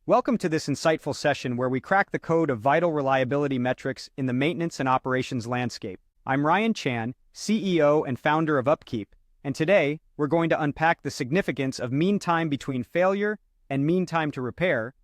Welcome to this insightful session where we crack the code of vital reliability metrics in the maintenance and operations landscape. I'm Ryan Chan, CEO and founder of UpKeep, and today we're going to unpack the significance of mean time between failure and mean time to repair,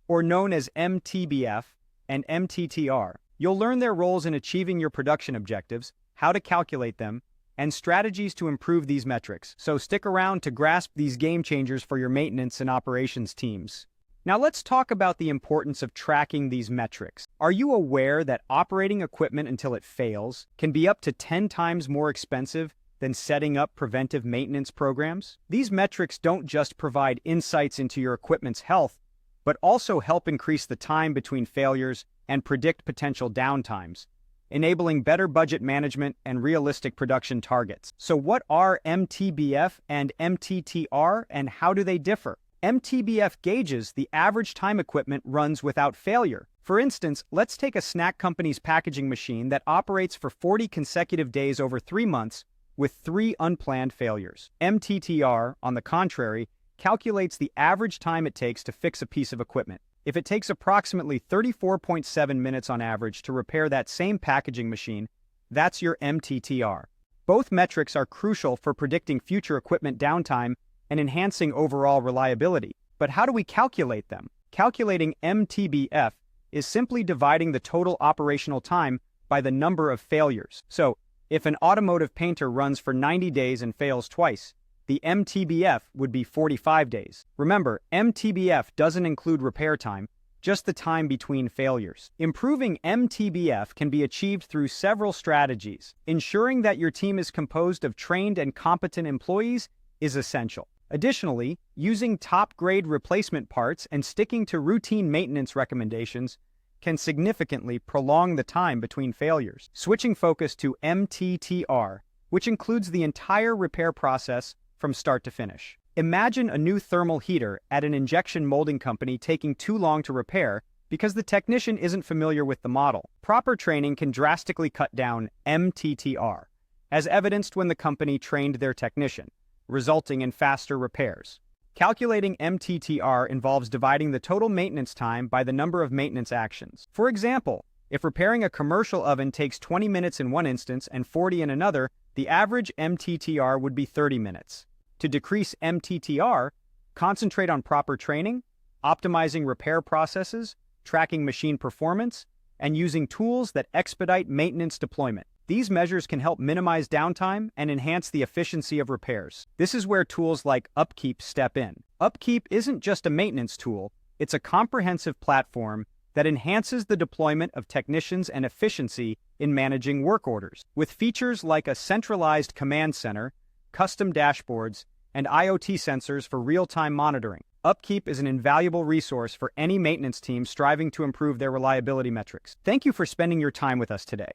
or known as MTBF and MTTR. You'll learn their roles in achieving your production objectives, how to calculate them, and strategies to improve these metrics. So stick around to grasp these game changers for your maintenance and operations teams. Now let's talk about the importance of tracking these metrics. Are you aware that operating equipment until it fails can be up to 10 times more expensive than setting up preventive maintenance programs? These metrics don't just provide insights into your equipment's health, but also help increase the time between failures and predict potential downtimes, enabling better budget management and realistic production targets. So what are MTBF and MTTR, and how do they differ? MTBF gauges the average time equipment runs without failure. For instance, let's take a snack company's packaging machine that operates for 40 consecutive days over 3 months with 3 unplanned failures. MTTR, on the contrary, calculates the average time it takes to fix a piece of equipment. If it takes approximately 34.7 minutes on average to repair that same packaging machine, that's your MTTR. Both metrics are crucial for predicting future equipment downtime and enhancing overall reliability. But how do we calculate them? Calculating MTBF is simply dividing the total operational time by the number of failures. So, if an automotive painter runs for 90 days and fails twice, the MTBF would be 45 days. Remember, MTBF doesn't include repair time, just the time between failures. Improving MTBF can be achieved through several strategies. Ensuring that your team is composed of trained and competent employees is essential. Additionally, using top-grade replacement parts and sticking to routine maintenance recommendations can significantly prolong the time between failures. Switching focus to MTTR, which includes the entire repair process from start to finish. Imagine a new thermal heater at an injection molding company taking too long to repair because the technician isn't familiar with the model. Proper training can drastically cut down MTTR, as evidenced when the company trained their technician, resulting in faster repairs. Calculating MTTR involves dividing the total maintenance time by the number of maintenance actions. For example, if repairing a commercial oven takes 20 minutes in one instance and 40 in another, the average MTTR would be 30 minutes. To decrease MTTR, concentrate on proper training, optimizing repair processes, tracking machine performance, and using tools that expedite maintenance deployment. These measures can help minimize downtime and enhance the efficiency of repairs. This is where tools like UpKeep step in. UpKeep isn't just a maintenance tool, it's a comprehensive platform that enhances the deployment of technicians and efficiency in managing work orders. With features like a centralized command center, custom dashboards, and IoT sensors for real-time monitoring, UpKeep is an invaluable resource for any maintenance team striving to improve their reliability metrics. Thank you for spending your time with us today.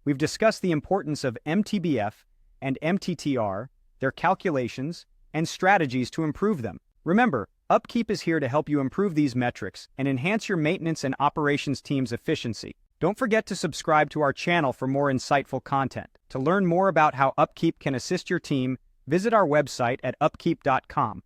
We've discussed the importance of MTBF and MTTR, their calculations, and strategies to improve them. Remember, UpKeep is here to help you improve these metrics and enhance your maintenance and operations team's efficiency. Don't forget to subscribe to our channel for more insightful content. To learn more about how UpKeep can assist your team, visit our website at upkeep.com.